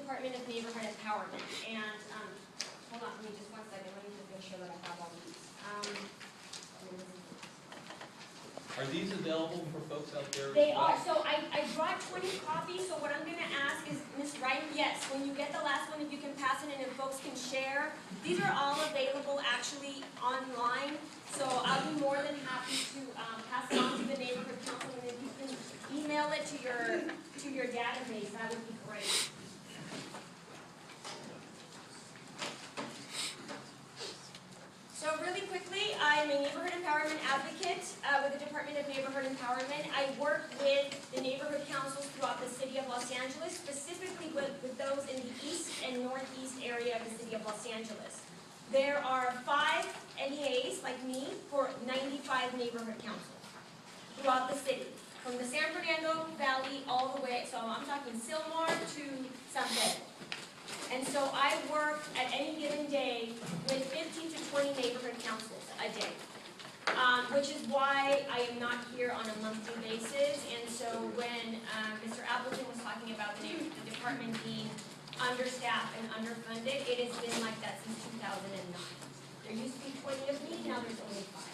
Department of Neighborhood Empowerment. And, hold on, let me just one second. Let me just make sure that I have all these. Are these available for folks out there? They are. So I brought 20 copies. So what I'm going to ask is, Ms. Wright, yes, when you get the last one, if you can pass it in and folks can share. These are all available actually online. So I'll be more than happy to pass it on to the neighborhood council, and if you can email it to your database, that would be great. So really quickly, I'm a neighborhood empowerment advocate with the Department of Neighborhood Empowerment. I work with the neighborhood councils throughout the city of Los Angeles, specifically with those in the east and northeast area of the city of Los Angeles. There are 5 NEAs like me for 95 neighborhood councils throughout the city, from the San Fernando Valley all the way, so I'm talking Sylmar to San Pedro. And so I work at any given day with 15 to 20 neighborhood councils a day, which is why I am not here on a monthly basis. And so when Mr. Appleton was talking about the department being understaffed and underfunded, it has been like that since 2009. There used to be 20 of me, now there's only 5.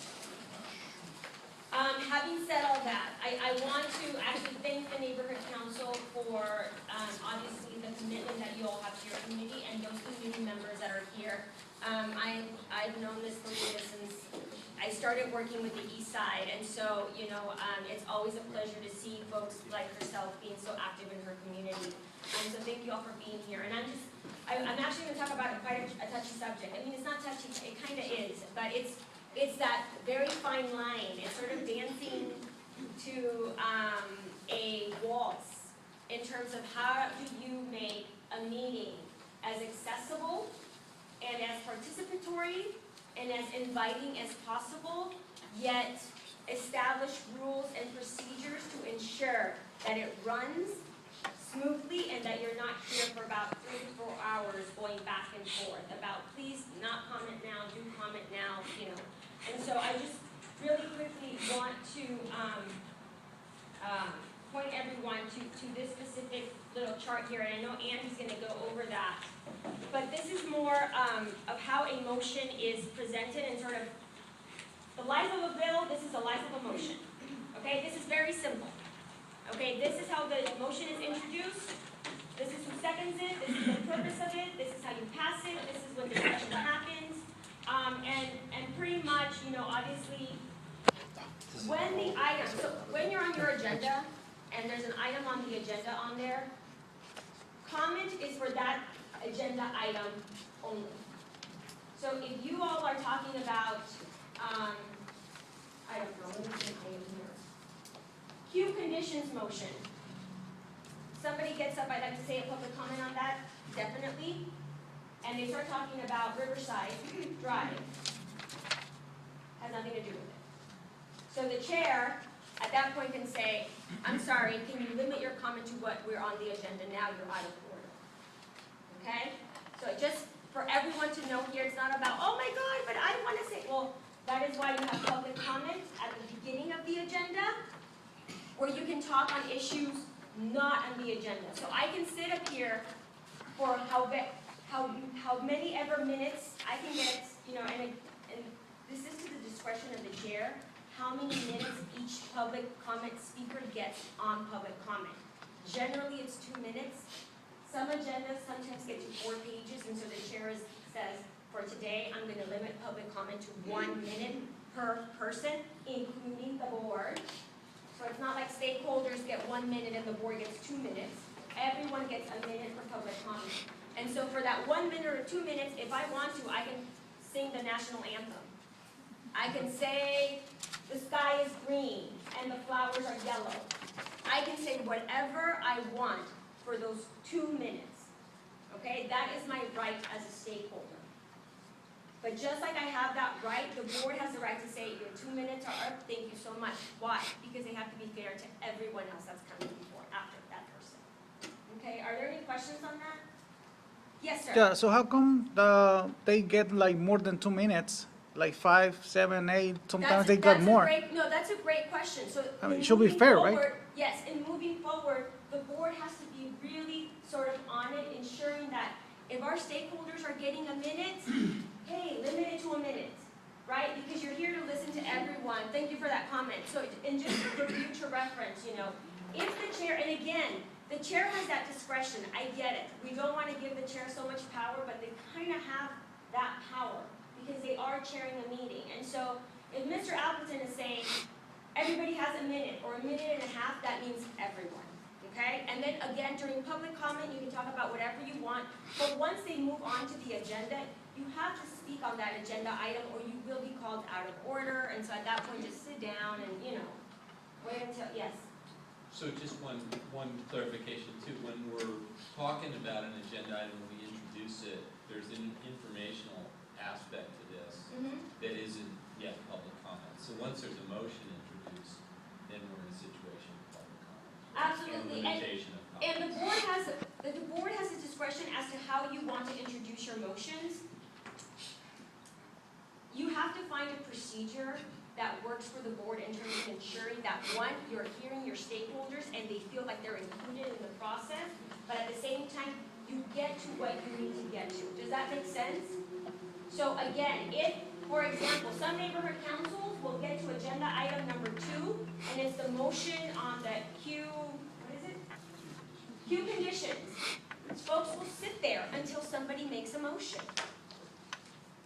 Having said all that, I want to actually thank the neighborhood council for obviously the commitment that you all have to your community and those community members that are here. I've known Ms. Maria since I started working with the East Side, and so it's always a pleasure to see folks like herself being so active in her community. And so thank you all for being here. And I'm actually going to talk about quite a touchy subject. I mean, it's not touchy, it kind of is, but it's that very fine line. It's sort of dancing to a waltz in terms of how do you make a meeting as accessible and as participatory and as inviting as possible, yet establish rules and procedures to ensure that it runs smoothly and that you're not here for about 3 to 4 hours going back and forth about please not comment now, do comment now, And so I just really quickly want to point everyone to this specific little chart here, and I know Andy's going to go over that. But this is more of how a motion is presented and sort of the life of a bill. This is the life of a motion. Okay, this is very simple. Okay, this is how the motion is introduced. This is who seconds it. This is the purpose of it. This is how you pass it. This is when discussion happens. And pretty much, obviously, when you're on your agenda and there's an item on the agenda on there, comment is for that agenda item only. So if you all are talking about, I don't know, let me see an item here. Queue conditions motion. Somebody gets up, I'd like to say a public comment on that, definitely. And they start talking about Riverside Drive. Has nothing to do with it. So the chair, at that point, can say, I'm sorry, can you limit your comment to what we're on the agenda now? You're out of order. Okay? So just for everyone to know here, it's not about, oh my God, but I want to say, well, that is why you have public comment at the beginning of the agenda, where you can talk on issues not on the agenda. So I can sit up here for how many ever minutes I can get, and this is to the discretion of the chair, how many minutes each public comment speaker gets on public comment. Generally, it's 2 minutes. Some agendas sometimes get to 4 pages, and so the chair says, for today, I'm going to limit public comment to 1 minute per person, including the board. So it's not like stakeholders get 1 minute and the board gets 2 minutes. Everyone gets a minute for public comment. And so for that 1 minute or 2 minutes, if I want to, I can sing the national anthem. I can say the sky is green and the flowers are yellow. I can say whatever I want for those 2 minutes. Okay, that is my right as a stakeholder. But just like I have that right, the board has the right to say your 2 minutes are up, thank you so much. Why? Because they have to be fair to everyone else that's coming before, after that person. Okay, are there any questions on that? Yes, sir. Yeah, so how come they get like more than 2 minutes? Like 5, 7, 8, sometimes they got more. That's a great question. So I mean, it should be fair, right? Yes, in moving forward, the board has to be really sort of on it, ensuring that if our stakeholders are getting a minute, hey, limit it to a minute, right? Because you're here to listen to everyone. Thank you for that comment. So, and just for future reference, you know, if the chair, and again, the chair has that discretion, I get it. We don't want to give the chair so much power, but they kind of have that power because they are chairing a meeting. And so if Mr. Appleton is saying everybody has a minute or a minute and a half, that means everyone, okay? And then again, during public comment, you can talk about whatever you want, but once they move on to the agenda, you have to speak on that agenda item or you will be called out of order. And so at that point, just sit down and, you know, wait until, yes. So just one clarification too, when we're talking about an agenda item, when we introduce it, there's an informational aspect to this that isn't yet public comment. So once there's a motion introduced, then we're in a situation of public comment. Absolutely. And limitation of comment. And the board has a discretion as to how you want to introduce your motions. You have to find a procedure that works for the board in terms of ensuring that, one, you're hearing your stakeholders and they feel like they're included in the process, but at the same time, you get to what you need to get to. Does that make sense? So again, if, for example, some neighborhood councils will get to agenda item number 2, and it's the motion on the Q, what is it? Q conditions. Folks will sit there until somebody makes a motion.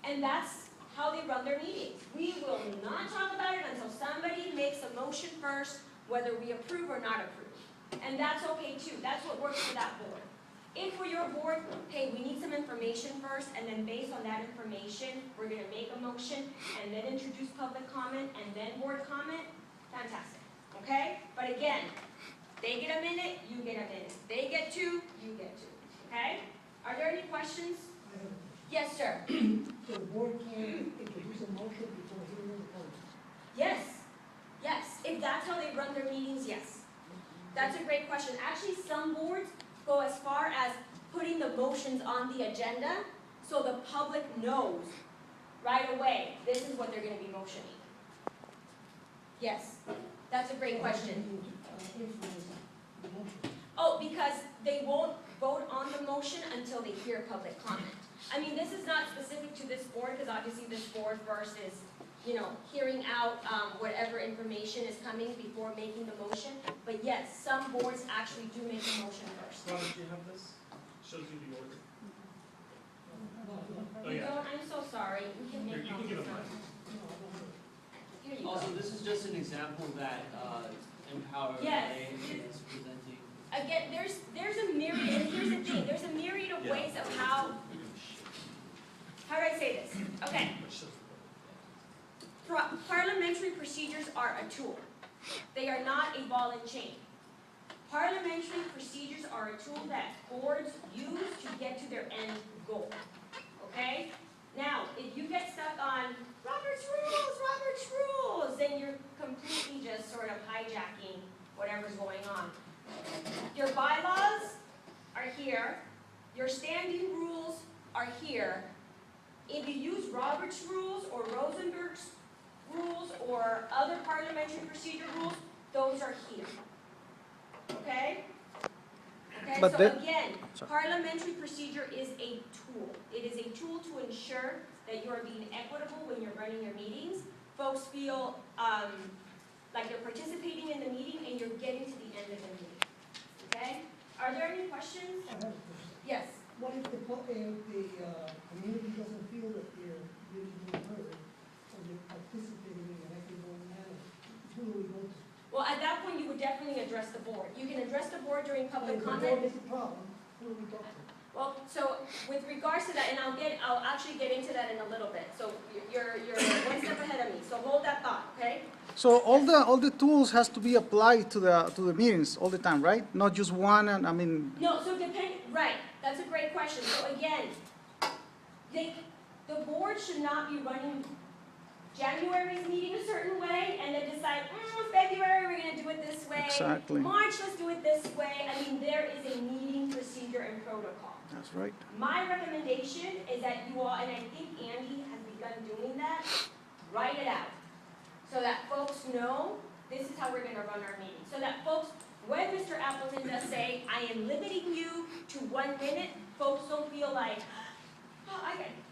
And that's how they run their meetings. We will not talk about it until somebody makes a motion first, whether we approve or not approve. And that's okay too. That's what works for that board. If for your board, hey, we need some information first, and then based on that information, we're going to make a motion, and then introduce public comment, and then board comment, fantastic. Okay? But again, they get a minute, you get a minute. They get 2, you get 2. Okay? Are there any questions? Yes, sir. So the board can introduce a motion before hearing the vote? Yes. Yes. If that's how they run their meetings, yes. That's a great question. Actually, some boards go as far as putting the motions on the agenda so the public knows right away this is what they're going to be motioning. Yes. That's a great question. Influence the motion. Oh, because they won't vote on the motion until they hear public comment. I mean, this is not specific to this board, because obviously this board versus, you know, hearing out whatever information is coming before making the motion. But yes, some boards actually do make a motion first. Robert, do you have this? Shows you the order. Oh, You yeah. don't? I'm so sorry. We can Here, make you can give copies it of mine. Here you go. Also, this is just an example that Empower Yes. is presenting. Again, there's a myriad, and here's the thing, there's a myriad of Yeah. ways of how do I say this? Okay. Parliamentary procedures are a tool. They are not a ball and chain. Parliamentary procedures are a tool that boards use to get to their end goal. Okay? Now, if you get stuck on Robert's rules, then you're completely just sort of hijacking whatever's going on. Your bylaws are here. Your standing rules are here. If you use Robert's rules or Rosenberg's rules or other parliamentary procedure rules, those are here. Okay? Okay, But so then- again, Sorry. parliamentary procedure is a tool. It is a tool to ensure that you are being equitable when you're running your meetings. Folks feel like they're participating in the meeting and you're getting to the end of the meeting. Okay? Are there any questions? I have a question. Yes. What if the community doesn't feel that they're really being heard, or they're participating in an equitable manner? Who do we go to? Well, at that point, you would definitely address the board. You can address the board during public If the board comment. is a problem, who do we talk to? Well, so with regards to that, and I'll actually get into that in a little bit. So you're one step ahead of me. So hold that thought, okay? So all the tools has to be applied to the meetings all the time, right? Not just one, and I mean, No, so right, that's a great question. So again, the board should not be running January's meeting a certain way and then decide, February, we're gonna do it this way. Exactly. March, let's do it this way. I mean, there is a meeting procedure and protocol. that's right. My recommendation is that you all, and I think Andy has begun doing that, write it out. So that folks know this is how we're gonna run our meeting. So that folks, when Mr. Appleton does say, I am limiting you to 1 minute, folks don't feel like, oh,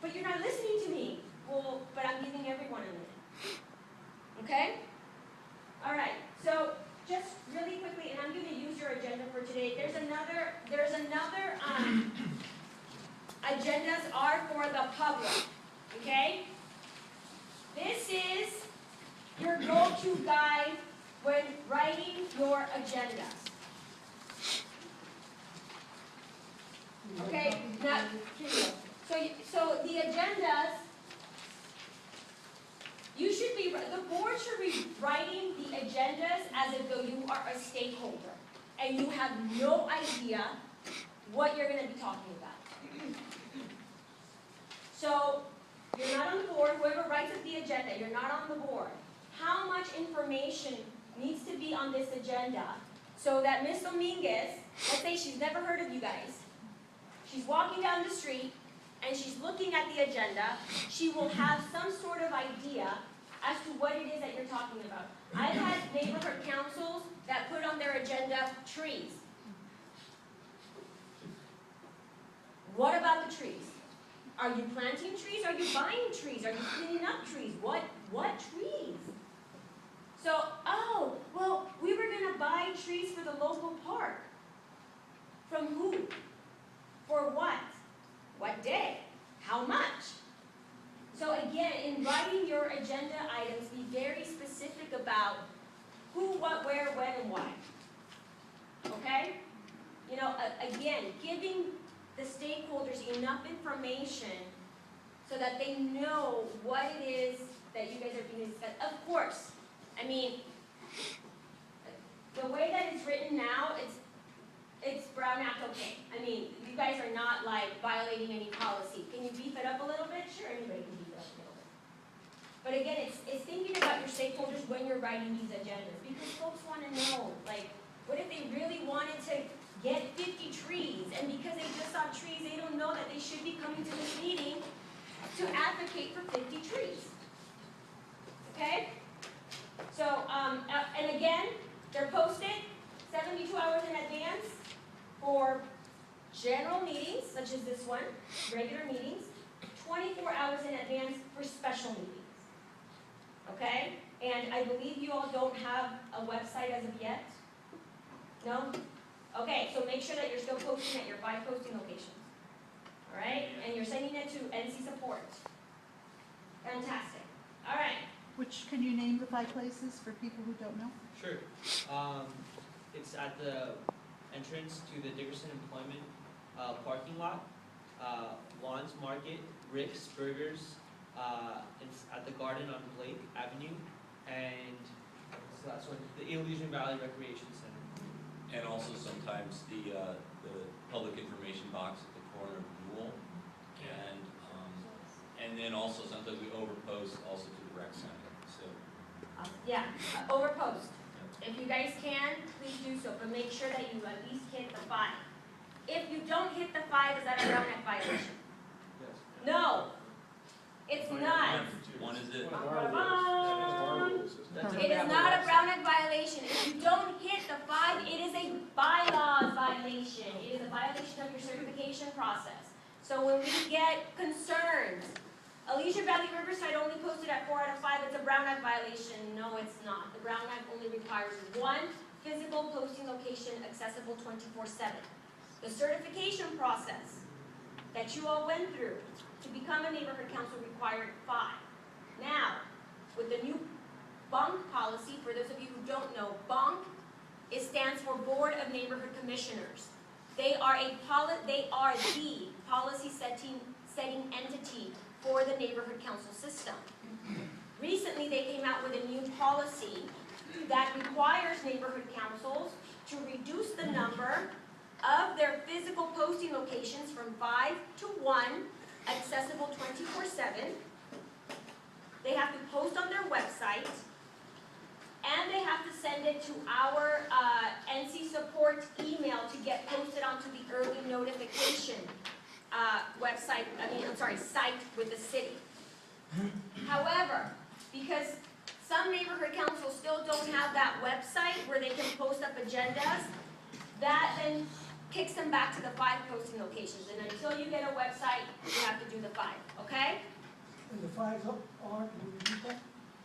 but you're not listening to me. Well, but I'm giving everyone a minute. Okay? All right, so just really quickly, and I'm going to use your agenda for today. There's another, agendas are for the public, okay? This is your go-to guide when writing your agendas. Okay, now, here you go. So the agendas, the board should be writing the agendas as if though you are a stakeholder and you have no idea what you're going to be talking about. So you're not on the board, whoever writes up the agenda, you're not on the board. How much information needs to be on this agenda so that Ms. Dominguez, let's say she's never heard of you guys, she's walking down the street and she's looking at the agenda, she will have some sort of idea as to what it is that you're talking about. I've had neighborhood councils that put on their agenda trees. What about the trees? Are you planting trees? Are you buying trees? Are you cleaning up trees? What trees? So, oh, well, we were going to buy trees for the local park. From who? For what? What day? How much? So again, in writing your agenda items, be very specific about who, what, where, when, and why. Okay? You know, again, giving the stakeholders enough information so that they know what it is that you guys are being discussed. Of course, I mean, the way that it's written now, it's Brown Act okay. I mean, you guys are not like violating any policy. Can you beef it up a little bit? Sure, anybody can beef it up a little bit. But again, it's thinking about your stakeholders when you're writing these agendas, because folks want to know, like, what if they really wanted to get 50 trees, and because they just saw trees, they don't know that they should be coming to this meeting to advocate for 50 trees. Okay? So, and again, they're posted 72 hours in advance for general meetings, such as this one, regular meetings, 24 hours in advance for special meetings. Okay? And I believe you all don't have a website as of yet? No? Okay, so make sure that you're still posting at your 5 posting locations. All right? And you're sending it to NC Support. Fantastic. All right. Can you name the 5 places for people who don't know? Sure. It's at the entrance to the Dickerson Employment parking lot, Juan's Market, Rick's Burgers, it's at the Garden on Blake Avenue, and what's the last one? The Elysian Valley Recreation Center. And also sometimes the public information box at the corner of Newell. And then also sometimes we overpost also to the rec center, so. Yeah, overpost. If you guys can, please do so, but make sure that you at least hit the 5. If you don't hit the 5, is that a Brown Act violation? Yes. No, it's not. One is it? It is not a Brown Act violation. If you don't hit the 5, it is a bylaws violation. It is a violation of your certification process. So when we get concerns, Alicia Valley Riverside only posted at 4 out of 5, it's a Brown Act violation. No, it's not. The Brown Act only requires 1 physical posting location accessible 24/7. The certification process that you all went through to become a neighborhood council required 5. Now, with the new BONC policy, for those of you who don't know, BONC, it stands for Board of Neighborhood Commissioners. They are the policy setting entity for the neighborhood council system. Recently, they came out with a new policy that requires neighborhood councils to reduce the number of their physical posting locations from 5 to 1, accessible 24/7. They have to post on their website, and they have to send it to our NC Support email to get posted onto the early notification site with the city. However, because some neighborhood councils still don't have that website where they can post up agendas, that then kicks them back to the 5 posting locations. And until you get a website, you have to do the 5, okay? And the fives are, can you repeat that?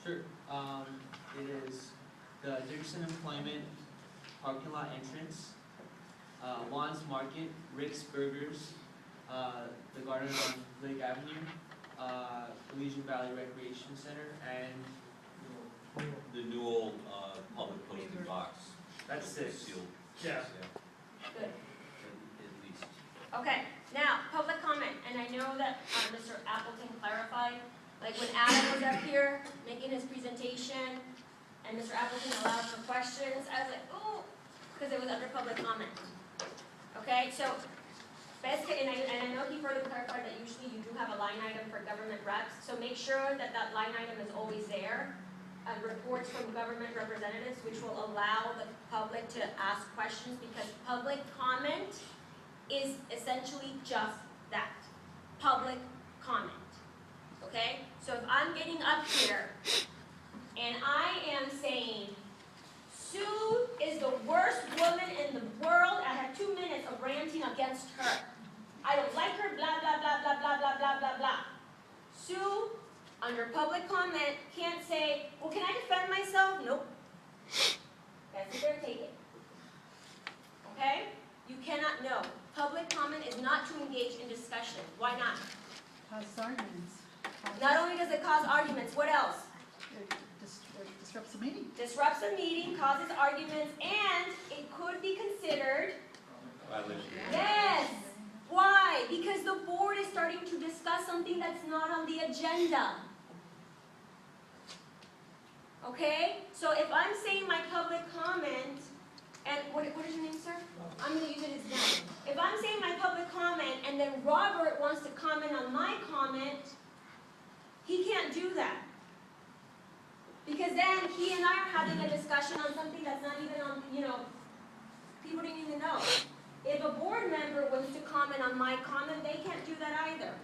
Sure. It is the Dickerson Employment parking lot entrance, Juan's Market, Rick's Burgers, the Garden on Lake Avenue, Elysian Valley Recreation Center, and The new old, public posting box. that's 6. Sealed. Yeah. Good. At least. Okay, now, public comment, and I know that Mr. Appleton clarified, like when Adam was up here making his presentation, and Mr. Appleton allowed for questions, I was like, ooh, because it was under public comment. Okay, so, and I know he further clarified that usually you do have a line item for government reps, so make sure that that line item is always there. Reports from government representatives, which will allow the public to ask questions, because public comment is essentially just that, public comment, okay? So if I'm getting up here and I am saying, Sue is the worst woman in the world, I have 2 minutes of ranting against her. I don't like her, blah, blah, blah, blah, blah, blah, blah, blah, blah. Sue, under public comment, can't say, well, can I defend myself? Nope. That's it there, take it. Okay? You cannot know. Public comment is not to engage in discussion. Why not? Causes arguments. Not only does it cause arguments, what else? It disrupts the meeting. Disrupts the meeting, causes arguments, and it could be considered, Violation. yes. Why? Because the board is starting to discuss something that's not on the agenda. Okay? So if I'm saying my public comment, and what is your name, sir? I'm going to use it as noun. If I'm saying my public comment and then Robert wants to comment on my comment, he can't do that. Because then he and I are having a discussion on something that's not even on, people didn't even know. If a board member wants to comment on my comment, they can't do that either.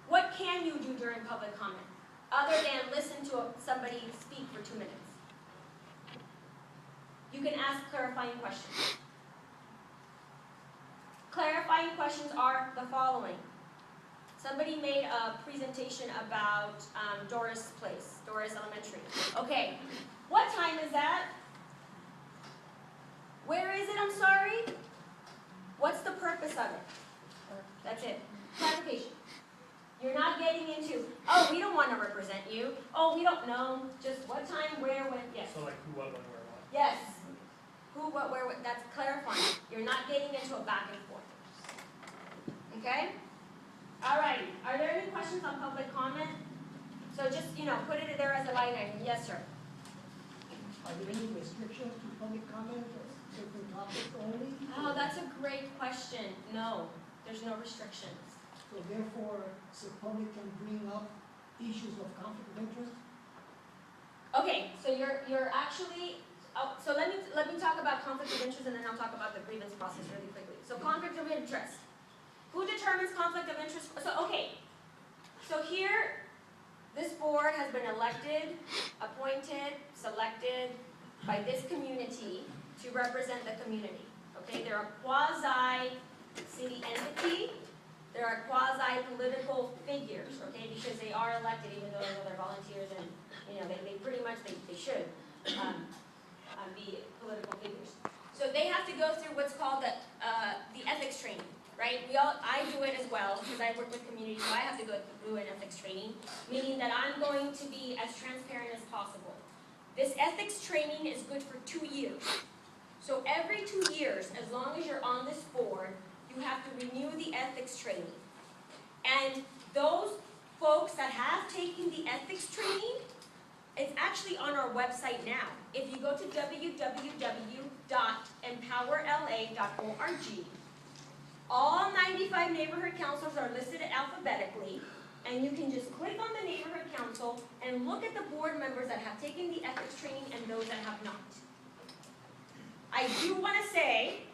What can you do during public comment, other than listen to somebody speak for 2 minutes? You can ask clarifying questions. Clarifying questions are the following. Somebody made a presentation about Doris Place, Doris Elementary. Okay, what time is that? Where is it, I'm sorry? What's the purpose of it? That's it. Clarification. You're not getting into, oh, we don't want to represent you. Oh, we don't know. Just what time, where, when, yes. So like who, what, when, where, what? Yes. Who, what, where, what, that's clarifying. You're not getting into a back and forth. Okay? Alrighty. Are there any questions on public comment? So just, put it there as a line item. Yes, sir. Are there any restrictions to public comment or certain topics only? Oh, that's a great question. No, there's no restrictions. So therefore, the public can bring up issues of conflict of interest? Okay, so you're actually, so let me talk about conflict of interest, and then I'll talk about the grievance process really quickly. So conflict of interest. Who determines conflict of interest? So here, this board has been elected, appointed, selected by this community to represent the community. Okay, they're a quasi-city entity. There are quasi-political figures, okay, because they are elected, even though they're volunteers, and they pretty much they should be political figures. So they have to go through what's called the ethics training, right? I do it as well because I work with communities, so I have to go through an ethics training, meaning that I'm going to be as transparent as possible. This ethics training is good for 2 years. So every 2 years, as long as you're on this board, you have to renew the ethics training. And those folks that have taken the ethics training, it's actually on our website now. If you go to www.empowerla.org, all 95 neighborhood councils are listed alphabetically, and you can just click on the neighborhood council and look at the board members that have taken the ethics training and those that have not. I do want to say,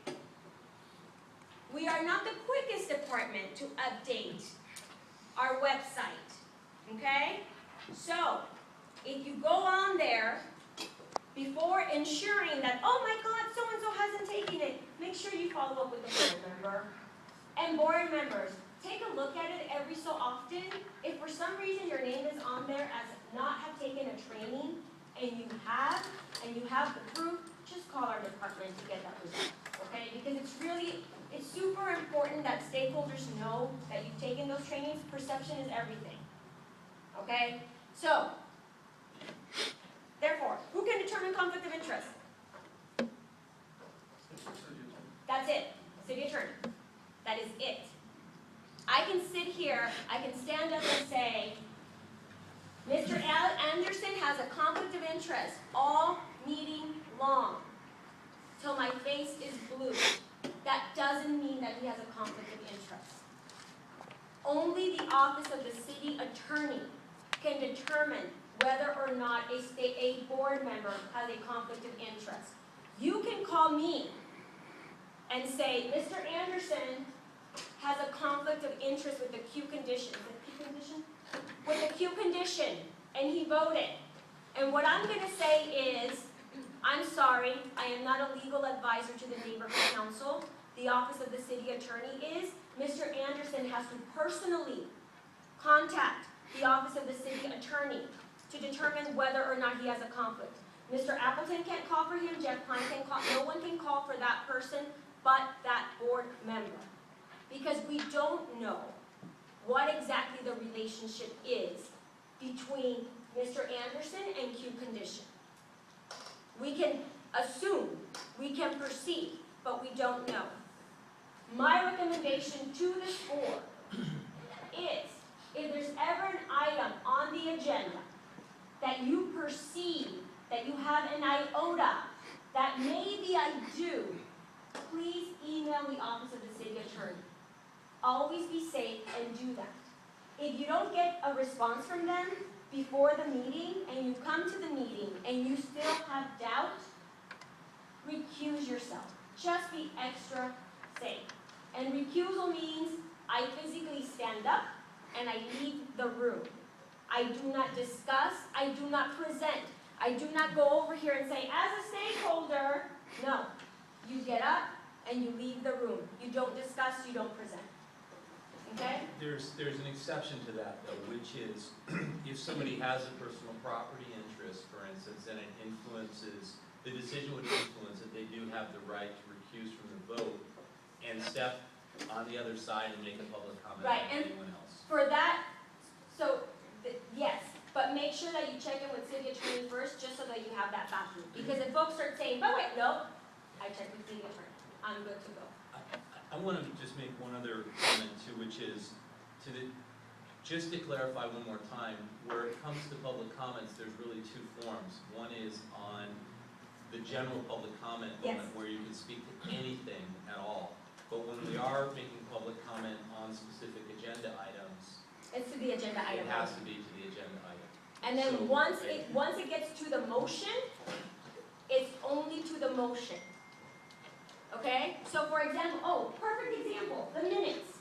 we are not the quickest department to update our website, okay? So, if you go on there, before ensuring that, oh my God, so-and-so hasn't taken it, make sure you follow up with the board member. And board members, take a look at it every so often. If for some reason your name is on there as not have taken a training, and you have the proof, just call our department to get that resolved, okay? Because it's super important that stakeholders know that you've taken those trainings. Perception is everything, okay? So, therefore, who can determine conflict of interest? That's it, city attorney. That is it. I can sit here, I can stand up and say, Mr. Anderson has a conflict of interest all meeting long, till my face is blue. That doesn't mean that he has a conflict of interest. Only the office of the city attorney can determine whether or not a board member has a conflict of interest. You can call me and say, Mr. Anderson has a conflict of interest with the Q condition. Is it Q condition? With the Q condition, and he voted. And what I'm going to say is, I'm sorry, I am not a legal advisor to the neighborhood council. The office of the city attorney is. Mr. Anderson has to personally contact the office of the city attorney to determine whether or not he has a conflict. Mr. Appleton can't call for him, Jeff Klein can't call, no one can call for that person but that board member. Because we don't know what exactly the relationship is between Mr. Anderson and Q condition. We can assume, we can perceive, but we don't know. My recommendation to this board is, if there's ever an item on the agenda that you perceive that you have an iota that maybe I do, please email the office of the city attorney. Always be safe and do that. If you don't get a response from them before the meeting and you come to the meeting and you still have doubt, recuse yourself. Just be extra safe. And recusal means I physically stand up and I leave the room. I do not discuss, I do not present. I do not go over here and say, as a stakeholder, no. You get up and you leave the room. You don't discuss, you don't present. Okay? There's an exception to that though, which is if somebody has a personal property interest, for instance, and it influences, the decision would influence it, they do have the right to recuse from the vote and step on the other side and make a public comment Right, like and anyone else. For that, yes, but make sure that you check in with city attorney first, just so that you have that bathroom. Because if folks start saying, oh wait, no, I checked with city attorney, I'm good to go. I want to just make one other comment too, which is just to clarify one more time, where it comes to public comments, there's really two forms. One is on the general public comment moment, Yes. where you can speak to anything at all. But when we are making public comment on specific agenda items, It's to the agenda item. it has to be to the agenda item. And then So- once it gets to the motion, it's only to the motion. Okay? So for example, perfect example, the minutes.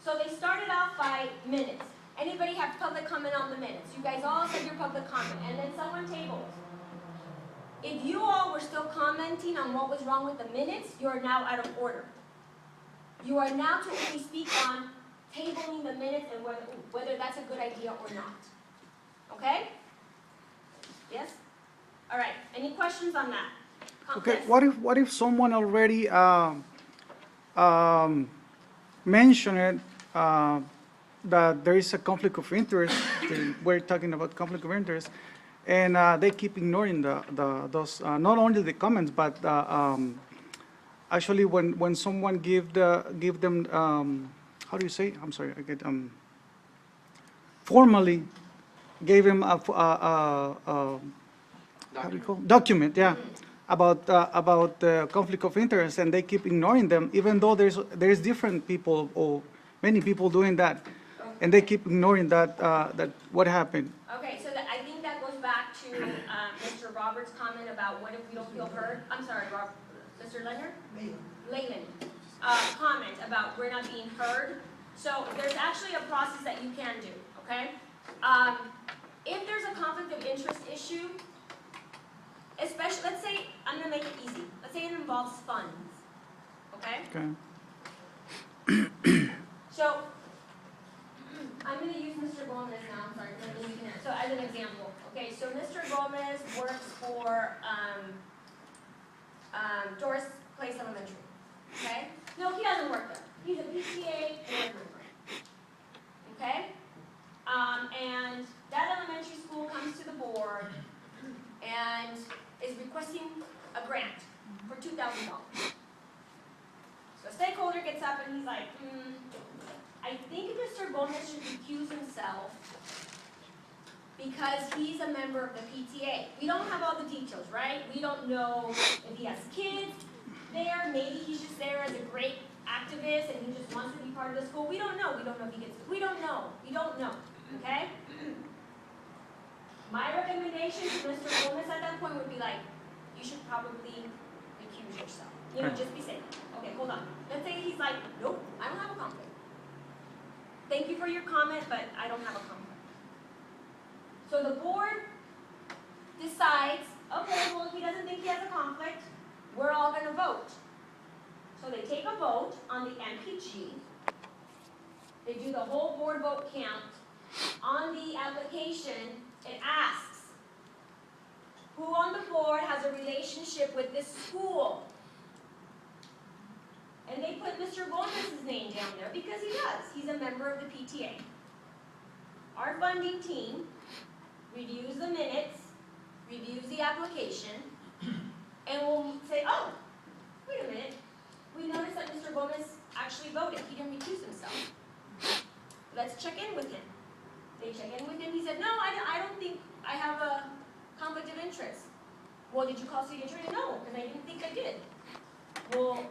So they started off by minutes. Anybody have public comment on the minutes? You guys all said your public comment, and then someone tabled. If you all were still commenting on what was wrong with the minutes, you are now out of order. You are now to only speak on tabling the minutes and whether that's a good idea or not. Okay? Yes? All right. Any questions on that? Okay, Yes? what if someone already mentioned it, that there is a conflict of interest, we're talking about conflict of interest, and they keep ignoring those, not only the comments, but actually when someone give them, how do you say, I'm sorry, I get, formally gave him a how do you call, document, yeah, about the conflict of interest, and they keep ignoring them, even though there's different people or many people doing that, and they keep ignoring that what happened. Okay, so I think that goes back to Mr. Roberts' comment about what if we don't feel heard? I'm sorry, Mr. Leonard? Lehman. Comment about we're not being heard. So there's actually a process that you can do, okay? If there's a conflict of interest issue, especially, let's say, I'm gonna make it easy. let's say it involves funds, okay? Okay. So, I'm gonna use Mr. Gomez now, I'm sorry, 'cause I think you can, so as an example, okay, so Mr. Gomez works for, Doris Place Elementary, okay? No, he doesn't work there, he's a PTA board member, okay? And that elementary school comes to the board and is requesting a grant for $2,000. So a stakeholder gets up and he's like, I think Mr. Gomez should recuse himself because he's a member of the PTA. We don't have all the details, right? We don't know if he has kids there, maybe he's just there as a great activist and he just wants to be part of the school. We don't know. We don't know if he gets, we don't know, okay? My recommendation to Mr. Gomez at that point would be like, you should probably recuse yourself. You know, just be safe. Okay, hold on. Let's say he's like, nope, I don't have a conflict. Thank you for your comment, but I don't have a conflict. So the board decides, okay, well, if he doesn't think he has a conflict, we're all gonna vote. So they take a vote on the MPG. They do the whole board vote count. On the application, it asks, who on the board has a relationship with this school? And they put Mr. Gomez's name down there because he does. He's a member of the PTA. Our funding team reviews the minutes, reviews the application, and we'll say, oh, wait a minute. We noticed that Mr. Gomez actually voted. He didn't recuse himself. Let's check in with him. They check in with him. He said, no, I don't think I have a conflict of interest. Well, did you call city attorney? No, because I didn't think I did. Well,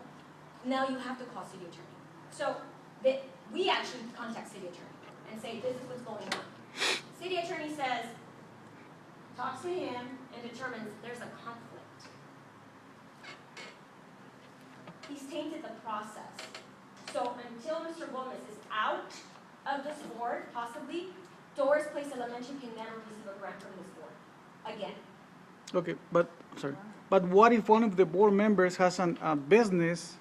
now you have to call city attorney. So we actually contact city attorney and say, this is what's going on. City attorney says, talks to him and determines there's a conflict. He's tainted the process. So until Mr. Gomez is out of this board, possibly, Doris Place Elementary can never receive a grant from this board again. Okay, but what if one of the board members has a business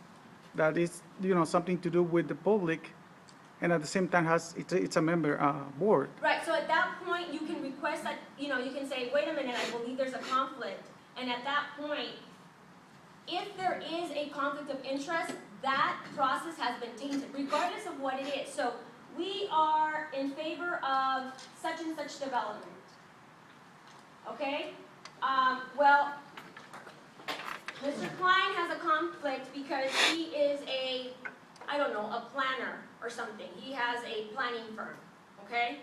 that is, something to do with the public, and at the same time it's a member board? Right, so at that point, you can request that, you can say, wait a minute, I believe there's a conflict. And at that point, if there is a conflict of interest, that process has been tainted, regardless of what it is. So we are in favor of such and such development. Okay? Well, Mr. Klein has a conflict because he is a planner or something. He has a planning firm, okay?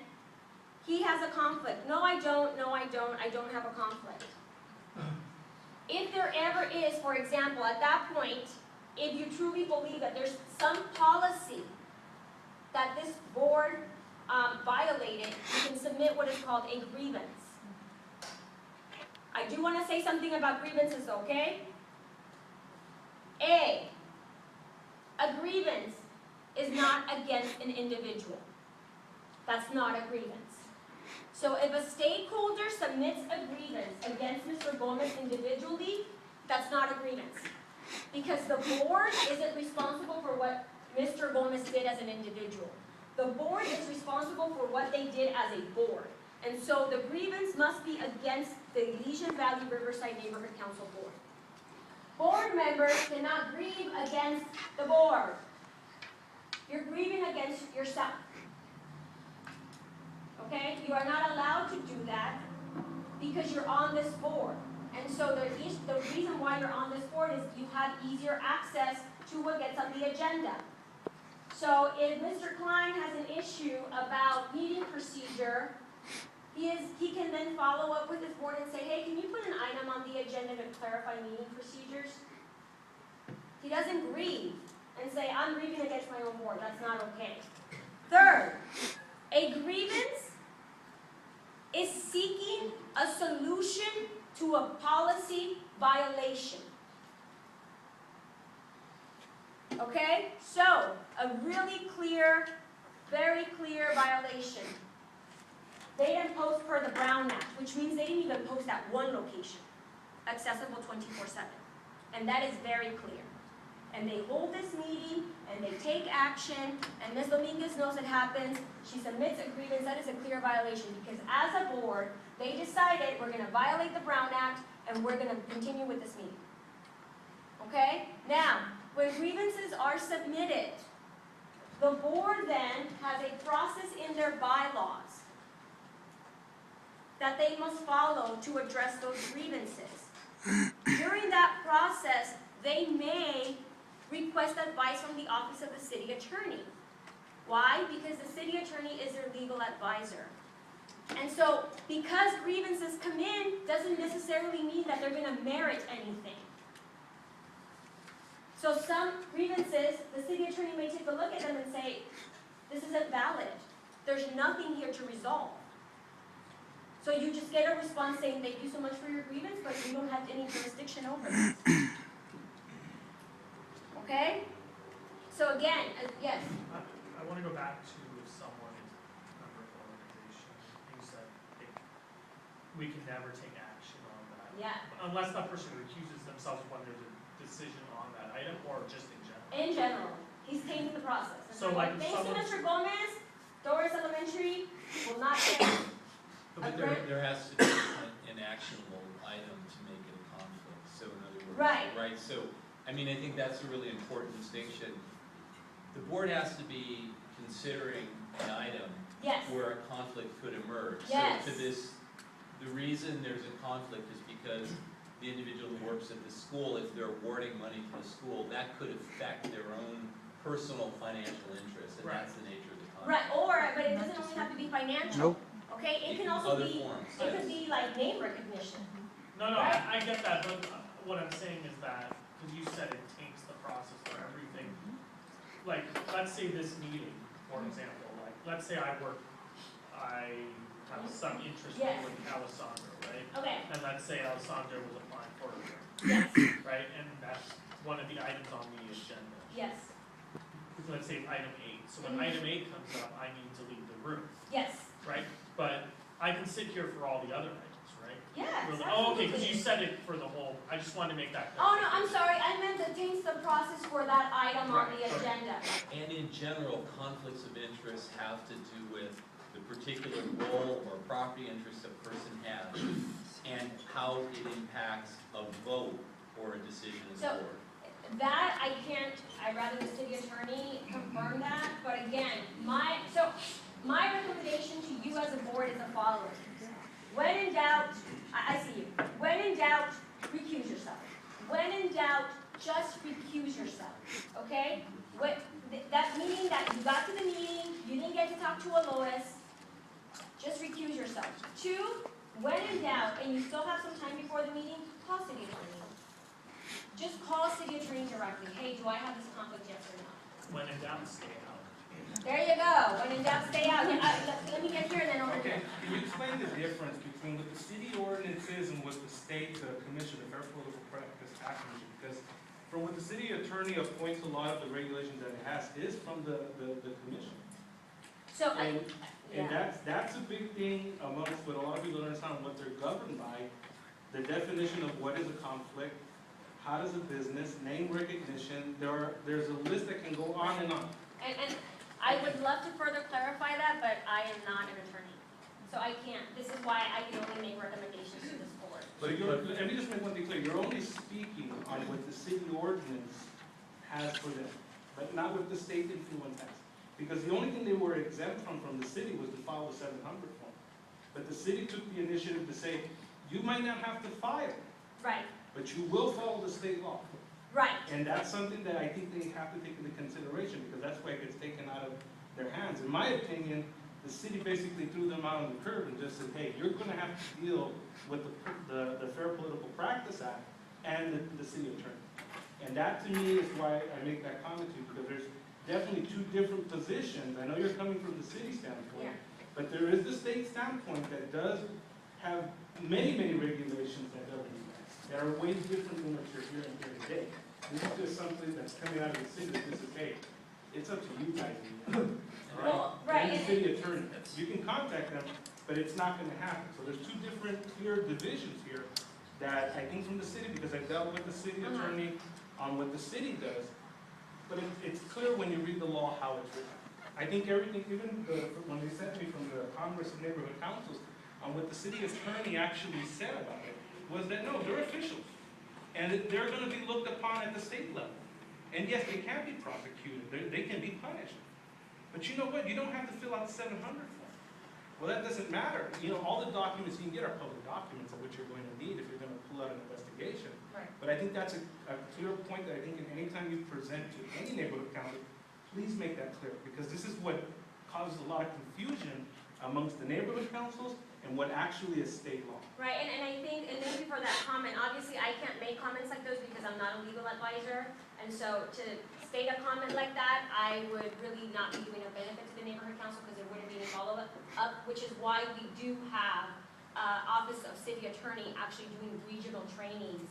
He has a conflict. No, I don't have a conflict. If there ever is, for example, at that point, if you truly believe that there's some policy that this board violated, you can submit what is called a grievance. I do want to say something about grievances, okay? A grievance is not against an individual. That's not a grievance. So if a stakeholder submits a grievance against Mr. Gomez individually, that's not a grievance. Because the board isn't responsible for what Mr. Gomez did as an individual. The board is responsible for what they did as a board. And so the grievance must be against the Elysian Valley Riverside Neighborhood Council Board. Board members cannot grieve against the board. You're grieving against yourself. Okay? You are not allowed to do that because you're on this board. And so the reason why you're on this board is you have easier access to what gets on the agenda. So if Mr. Klein has an issue about meeting procedure, he can then follow up with his board and say, hey, can you put an item on the agenda to clarify meeting procedures? He doesn't grieve and say, I'm grieving against my own board. That's not okay. Third, a grievance is seeking a solution to a policy violation. Okay? So, a really clear, very clear violation. They didn't post per the Brown Act, which means they didn't even post at one location, accessible 24/7. And that is very clear. And they hold this meeting, and they take action, and Ms. Dominguez knows it happens. She submits a grievance, that is a clear violation, because as a board, they decided we're gonna violate the Brown Act, and we're gonna continue with this meeting. Okay? Now, when grievances are submitted, the board then has a process in their bylaws that they must follow to address those grievances. During that process, they may request advice from the office of the city attorney. Why? Because the city attorney is their legal advisor. And so, because grievances come in, doesn't necessarily mean that they're gonna merit anything. So some grievances, the city attorney may take a look at them and say, this isn't valid. There's nothing here to resolve. So you just get a response saying, thank you so much for your grievance, but you don't have any jurisdiction over it. Okay? So again, yes? I want to go back to if someone is a member of the organization, you said we can never take action on that. Yeah. Unless that person recuses themselves when there's a decision on that item, or just in general. In general, he's taking the process. And So, like, if thanks to someone's- Mr. Gomez, Doris Elementary will not get But there has to be an actionable item to make it a conflict, so in other words. Right. Right, so, I mean, I think that's a really important distinction. The board has to be considering an item yes. where a conflict could emerge. Yes. So to this, the reason there's a conflict is because the individual who works at the school, if they're awarding money to the school, that could affect their own personal financial interests, and Right. that's the nature of the conflict. Right, but it doesn't only have to be financial. Nope. Okay, it can also Other be, forms, it could yes. be like name recognition. No, Right. I get that, but what I'm saying is that, because you said it takes the process for everything. Like, let's say this meeting, for example, like, let's say I have some interest Yes. with Alessandro, right? Okay, And let's say Alessandro was applying for a yes, grant, right? And that's one of the items on the agenda. yes, Let's say item 8. So when Mhm. item 8 comes up, I need to leave the room, yes, right? But I can sit here for all the other items, right? yes, Really? Oh, okay, because you absolutely. said it for the whole, I just wanted to make that clear. Oh, no, I'm sorry, I meant it taints the process for that item on the Right, okay. agenda. And in general, conflicts of interest have to do with the particular role or property interest a person has and how it impacts a vote or a decision of the So- board. That, I'd rather the city attorney confirm that, but again, my recommendation to you as a board is the following. When in doubt, I see you, when in doubt, recuse yourself. When in doubt, just recuse yourself, okay? That meaning that you got to the meeting, you didn't get to talk to a Lois, just recuse yourself. 2, when in doubt, and you still have some time before the meeting, call city attorney. Just call city attorney directly, hey, do I have this conflict, yes or no? When in doubt, stay out. There you go, when in doubt, stay out. Let me get here and then over Okay, here. can you explain the difference between what the city ordinance is and what the state commission, the Fair Political Practice Act commission? Because from what the city attorney appoints a lot of the regulations that it has is from the commission. So, And yeah, that's a big thing amongst what a lot of people don't understand what they're governed by. The definition of what is a conflict, how does a business, name recognition, there's a list that can go on and on. and I would love to further clarify that, but I am not an attorney. So I can't, this is why I can only make recommendations to this board. But let me just make one thing clear, you're only speaking on what the city ordinance has for them, but not what the state influence has. Because the only thing they were exempt from the city was to file the 700 form. But the city took the initiative to say, you might not have to file, Right, but you will follow the state law. right, And that's something that I think they have to take into consideration, because that's why it gets taken out of their hands. In my opinion, the city basically threw them out on the curb and just said, hey, you're gonna have to deal with the Fair Political Practice Act and the city attorney. And that to me is why I make that comment to you, because there's definitely two different positions. I know you're coming from the city standpoint, yeah. but there is the state standpoint that does have many, many regulations that govern you guys, that are way different than what you're hearing here today. This is just something that's coming out of the city that this is, hey, it's up to you guys. Well, right, And the and- city attorney, you can contact them, but it's not gonna happen. So there's two different clear divisions here that I think from the city, because I've dealt with the city attorney on what the city does, but it's clear when you read the law how it's written. I think everything, even when they sent me from the Congress of Neighborhood Councils, on what the city attorney actually said about it, was that no, they're officials. And that they're gonna be looked upon at the state level. And yes, they can be prosecuted, they can be punished. But you know what, you don't have to fill out 700 forms. Well, that doesn't matter. You know, all the documents you can get are public documents of which you're going to need if you're gonna pull out an investigation. Right. But I think that's a clear point that I think in any time you present to any neighborhood council, please make that clear, because this is what causes a lot of confusion amongst the neighborhood councils and what actually is state law. Right, and I think, and thank you for that comment. Obviously, I can't make comments like those because I'm not a legal advisor. And so to state a comment like that, I would really not be doing a benefit to the neighborhood council because there wouldn't be any follow-up, which is why we do have Office of City Attorney actually doing regional trainings,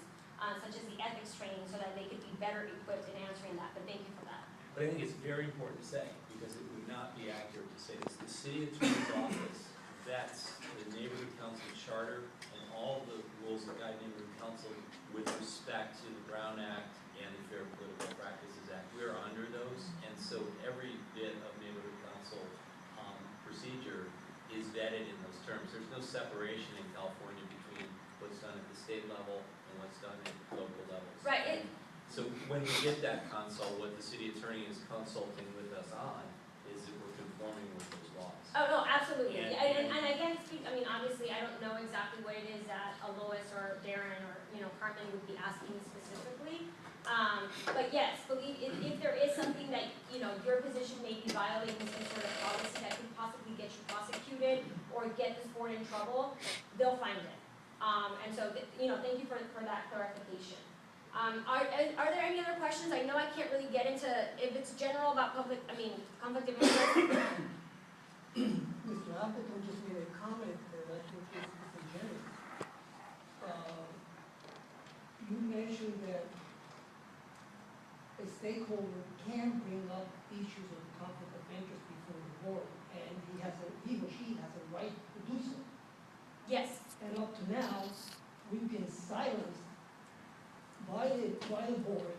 such as the ethics training, so that they could be better equipped in answering that. But thank you for that. But I think it's very important to say, because it would not be accurate to say this, the city attorney's office vets the neighborhood council charter and all the rules that guide neighborhood council with respect to the Brown Act and the Fair Political Practices Act. We are under those, and so every bit of neighborhood council procedure is vetted in those terms. There's no separation in California between what's done at the state level and what's done at local levels. Right. So when we get that consult, what the city attorney is consulting with us on is that we're conforming with those laws. Oh, no, absolutely. And- And I can't speak, I mean, obviously, I don't know exactly what it is that Alois or Darren or, Carmen would be asking specifically. But yes, believe, if there is something that, your position may be violating some sort of policy that could possibly get you prosecuted or get this board in trouble, they'll find it. And so, thank you for that clarification. Are there any other questions? I know I can't really get into, if it's general about conflict of interest. Mr. Appleton just made a comment that I think is disingenuous. You mentioned that a stakeholder can bring up issues of conflict of interest before the board, and he or she has a right to do so. Yes. And up to now, we've been silenced by the board,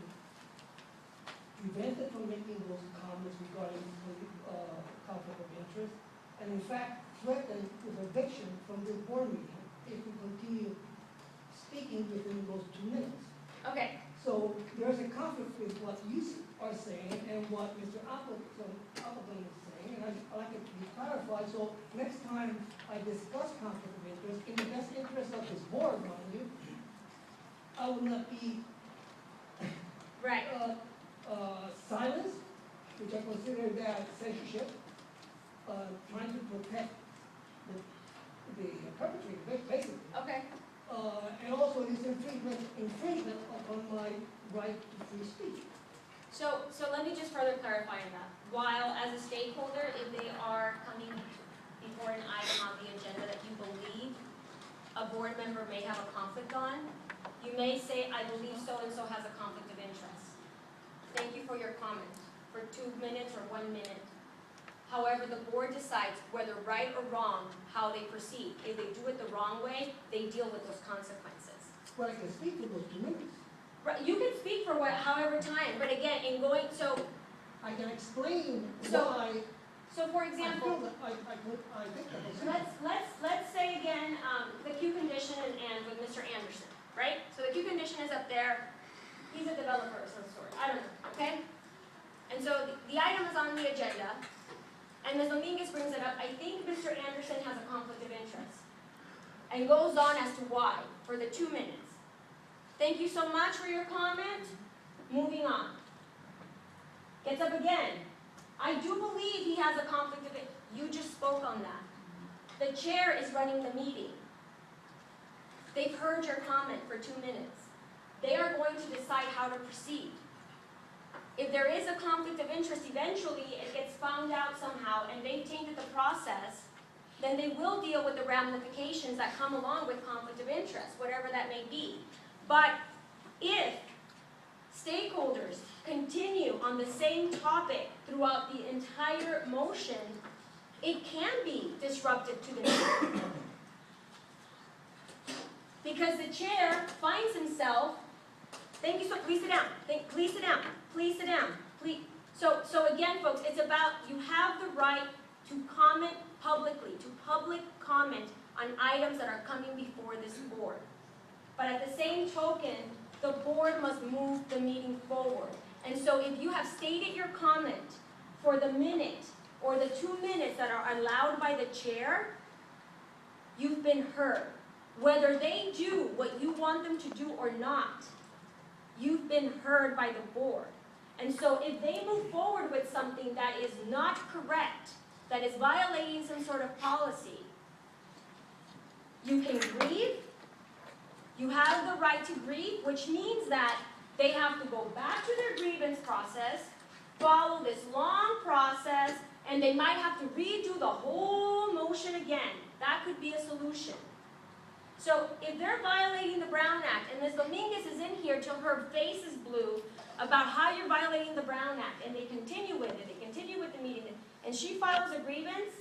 prevented from making those comments regarding conflict of interest, and in fact threatened with eviction from the board meeting if we continue speaking within those 2 minutes. Okay. So there's a conflict with what you are saying and what Mr. Appleton is saying, and I'd like it to be clarified. So next time I discuss conflict of interest, in the best interest of this board, mind you, I will not be Right. silenced, which I consider that censorship, trying to protect the perpetrator, basically. Okay. And also it is infringement upon my right to free speech. So let me just further clarify on that. While as a stakeholder, if they are coming before an item on the agenda that you believe a board member may have a conflict on, you may say, I believe so-and-so has a conflict of interest. Thank you for your comment, for 2 minutes or 1 minute. However, the board decides whether right or wrong, how they proceed. If they do it the wrong way, they deal with those consequences. But I can speak for those 2 minutes. Right, you can speak for however time, but again, in going, so I can explain So, why for I feel example, that I think that let's say again, the Q condition and with Mr. Anderson, right? So the Q condition is up there, he's a developer of some sort, I don't know, okay? And so the item is on the agenda, and Ms. Dominguez brings it up, I think Mr. Anderson has a conflict of interest. And goes on as to why, for the 2 minutes. Thank you so much for your comment, moving on. Gets up again. I do believe he has a conflict of interest. You just spoke on that. The chair is running the meeting. They've heard your comment for 2 minutes. They are going to decide how to proceed. If there is a conflict of interest, eventually it gets found out somehow and they've tainted the process, then they will deal with the ramifications that come along with conflict of interest, whatever that may be. But if stakeholders continue on the same topic throughout the entire motion, it can be disruptive to the meeting. Because the chair finds himself, thank you, so, please sit down, please sit down, please sit down, please. So again, folks, it's about, you have the right to comment publicly, to public comment on items that are coming before this board. But at the same token, the board must move the meeting forward. And so if you have stated your comment for the minute or the 2 minutes that are allowed by the chair, you've been heard. Whether they do what you want them to do or not, you've been heard by the board. And so if they move forward with something that is not correct, that is violating some sort of policy, you can grieve. You have the right to grieve, which means that they have to go back to their grievance process, follow this long process, and they might have to redo the whole motion again. That could be a solution. So if they're violating the Brown Act, and Ms. Dominguez is in here till her face is blue about how you're violating the Brown Act, and they continue with it, they continue with the meeting, and she files a grievance,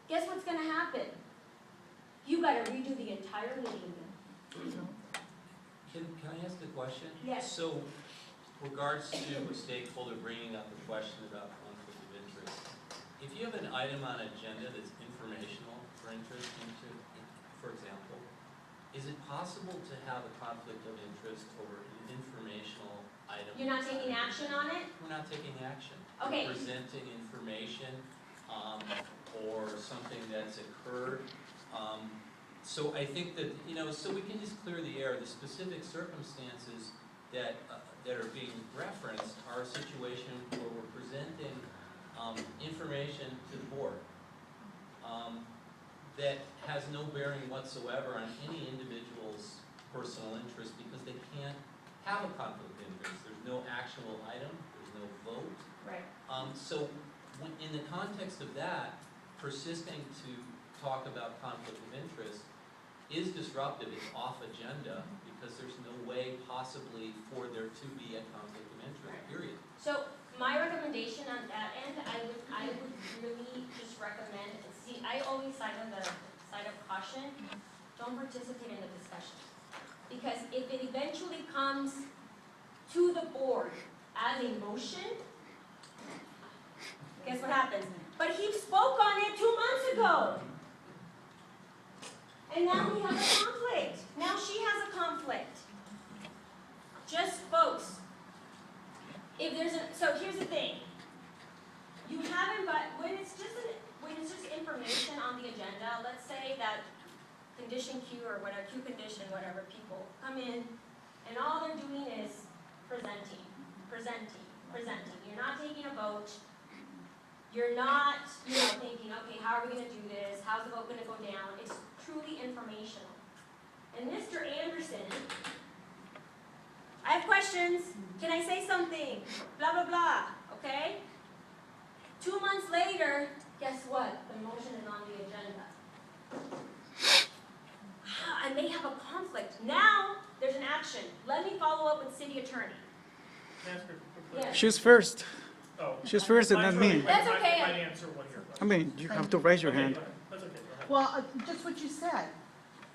guess what's going to happen? You got to redo the entire meeting. Can I ask a question? Yes. So, regards to a stakeholder bringing up a question about conflict of interest, if you have an item on agenda that's informational for interest, for example, is it possible to have a conflict of interest over an informational item? You're not taking action on it? We're not taking action. Okay. We're presenting information or something that's occurred. So I think that, so we can just clear the air. The specific circumstances that are being referenced are a situation where we're presenting information to the board that has no bearing whatsoever on any individual's personal interest because they can't have a conflict of interest. There's no actual item, there's no vote. Right. So in the context of that, persisting to talk about conflict of interest is disruptive, it's off agenda, because there's no way possibly for there to be a conflict of interest, period. So my recommendation on that end, I would really just recommend, see, I always side on the side of caution, don't participate in the discussion. Because if it eventually comes to the board as a motion, guess what happens? But he spoke on it 2 months ago. And now we have a conflict. Now she has a conflict. Just folks, if there's so here's the thing. You haven't, but when it's just information on the agenda, let's say that condition Q or whatever, Q condition, whatever, people come in and all they're doing is presenting. You're not taking a vote. You're not, thinking, okay, how are we going to do this? How's the vote going to go down? It's truly informational. And Mr. Anderson, I have questions. Can I say something? Blah, blah, blah. Okay? 2 months later, guess what? The motion is on the agenda. And they have a conflict. Now, there's an action. Let me follow up with city attorney. Can I ask her a quick question? She's first. Oh. She's first and then me. That's okay. I might answer one of your I questions. mean, you have to raise your Okay, hand. go ahead. That's okay, go ahead. Well, just what you said.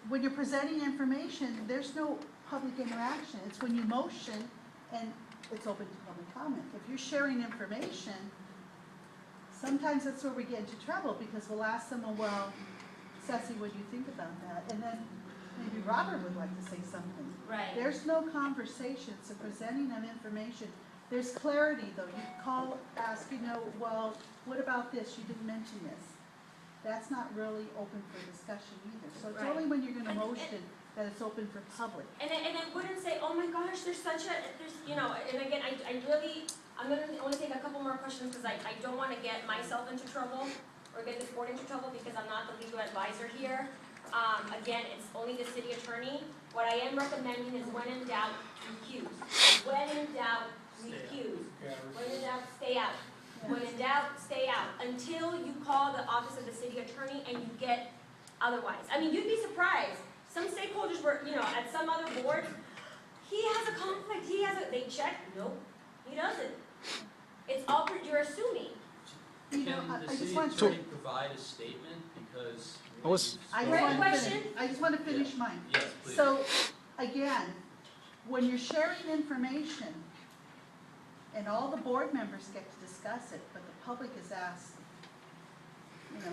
When you're presenting information, there's no public interaction. It's when you motion and it's open to public comment. If you're sharing information, sometimes that's where we get into trouble because we'll ask someone, well, Ceci, what do you think about that? And then maybe Robert would like to say something. Right. There's no conversation, so presenting of information, there's clarity though. You call, ask, well, what about this? You didn't mention this. That's not really open for discussion either. So it's Right. only when you're gonna And- motion that it's open for public. And I wouldn't say, oh my gosh, there's and again, I want to take a couple more questions because I don't want to get myself into trouble or get this board into trouble because I'm not the legal advisor here. Again, it's only the city attorney. What I am recommending is when in doubt, recuse. When in doubt, recuse. When in doubt, stay out. When in doubt, stay out. Until you call the office of the city attorney and you get otherwise. I mean, you'd be surprised. Some stakeholders were, at some other board, he has a conflict, they check, nope, he doesn't. It's all, you're assuming. You know, I the just city want to- attorney provide a statement, because. I was- I Great just want to question. finish, I just want to finish mine. Yes, please. So, again, when you're sharing information, and all the board members get to discuss it, but the public is asked,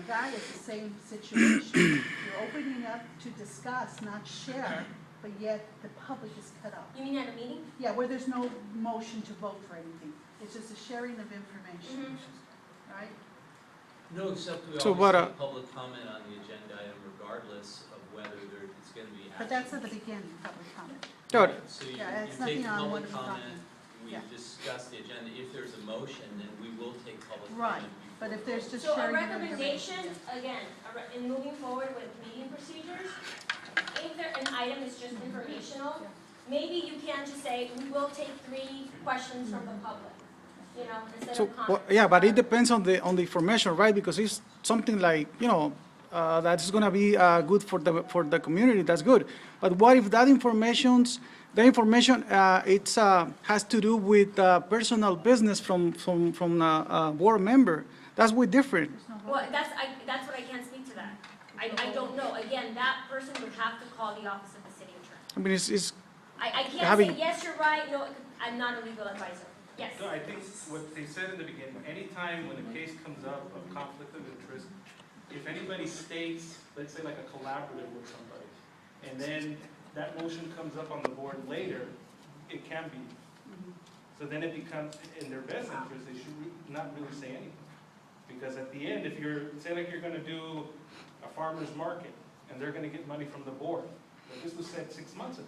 that is the same situation. You're opening up to discuss, not share, but yet the public is cut out. You mean at a meeting? Yeah, where there's no motion to vote for anything. It's just a sharing of information, right? No, except we So always what, take public comment on the agenda item regardless of whether it's gonna be action. But that's at the beginning, public comment. Good. So you Yeah, it's take nothing on what public we're comment, talking. we Yeah. discuss the agenda. If there's a motion, then we will take public Right, comment. but if there's just So a sharing of recommendation, information. again, in moving forward with meeting procedures, if there, an item is just informational, maybe you can just say, we will take 3 questions from the public, instead So, of comments. yeah, but it depends on the information, right? Because it's something like, that's gonna be good for the community, that's good. But what if the information it's has to do with personal business from a board member? That's way different. There's no vote. Well, that's what I can't speak to that. I don't know. Again, that person would have to call the office of the city attorney. I mean, it's I can't Having- say, yes, you're right, no, I'm not a legal advisor. Yes. So I think what they said in the beginning, anytime when a case comes up of conflict of interest, if anybody states, let's say like a collaborative with somebody, and then that motion comes up on the board later, it can be. So then it becomes, in their best interest, they should not really say anything. Because at the end, if say like you're gonna do a farmer's market, and they're gonna get money from the board, but this was said 6 months ago.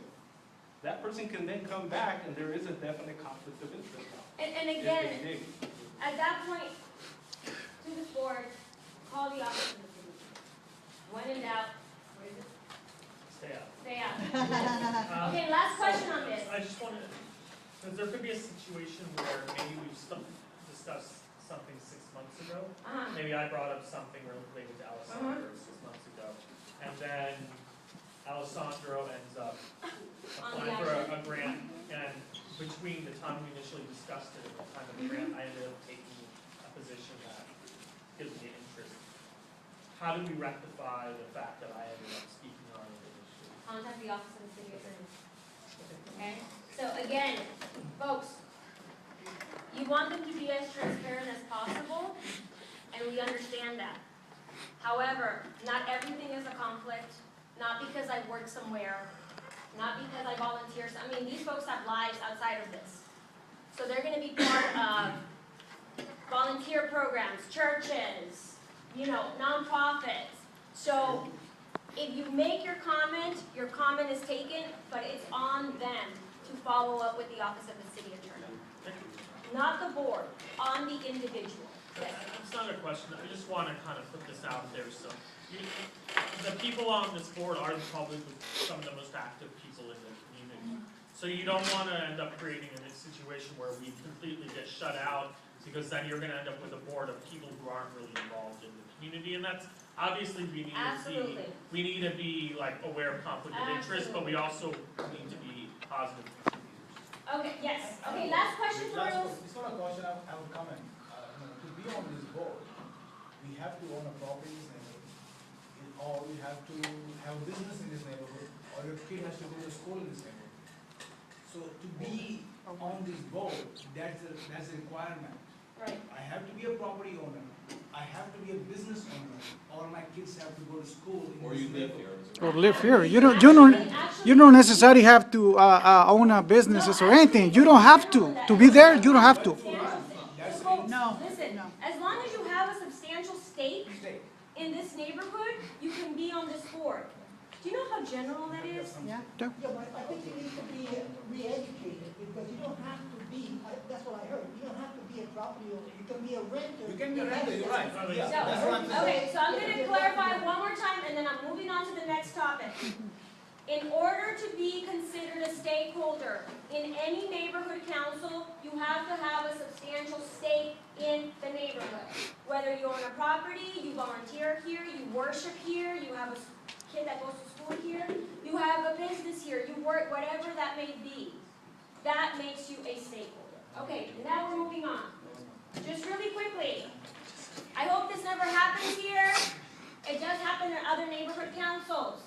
That person can then come back, and there is a definite conflict of interest now. And if again, they dig. at that point, to this board, call the office of the city. When in doubt, what is it? Stay out. Stay out. Okay, last question on this. I just wanted, because there could be a situation where maybe we've discussed something 6 months ago. Maybe I brought up something related to Alessandro 6 months ago. And then Alessandro ends up applying for a grant, and between the time we initially discussed it and the time of the grant, I ended up taking a position that gives me interest. How do we rectify the fact that I ended up speaking on it initially? Contact the office of the city attorney. Okay? So again, folks, you want them to be as transparent as possible, and we understand that. However, not everything is a conflict, not because I work somewhere, not because I volunteer. I mean, these folks have lives outside of this. So they're gonna be part of volunteer programs, churches, nonprofits. So if you make your comment is taken, but it's on them to follow up with the office of the city attorney. Not the board, on the individual. Yes. It's not a question, I just want to kind of put this out there, so, the people on this board are probably some of the most active people in the community. So you don't want to end up creating a situation where we completely get shut out, because then you're going to end up with a board of people who aren't really involved in the community, and that's, obviously, Absolutely. we need to be like aware of conflict of interest, but we also need to be positive contributors. Okay, yes. Okay, last question for us. It's not a question, I would comment. To be on this board, we have to own a property in this neighborhood, or we have to have a business in this neighborhood, or your kid has to go to school in this neighborhood. So to be on this board, that's a requirement. Right. I have to be a property owner, I have to be a business owner, or my kids have to go to school in Or this you live neighborhood. here. or live here. You don't necessarily have to own a businesses or anything. You don't have to be there. You don't have to. No, Listen, no. as long as you have a substantial stake Stay. in this neighborhood, you can be on this board. Do you know how general that is? Yeah. Yeah, but I think you need to be re-educated, because you don't have to be, that's what I heard, you don't have to be a property owner, you can be a renter. You can be a renter, you're right, So- yeah, that's what I'm saying. Okay, so I'm gonna clarify one more time, and then I'm moving on to the next topic. In order to be considered a stakeholder in any neighborhood council, you have to have a substantial stake in the neighborhood. Whether you own a property, you volunteer here, you worship here, you have a kid that goes to school here, you have a business here, you work, whatever that may be. That makes you a stakeholder. Okay, now we're moving on. Just really quickly, I hope this never happens here. It does happen in other neighborhood councils.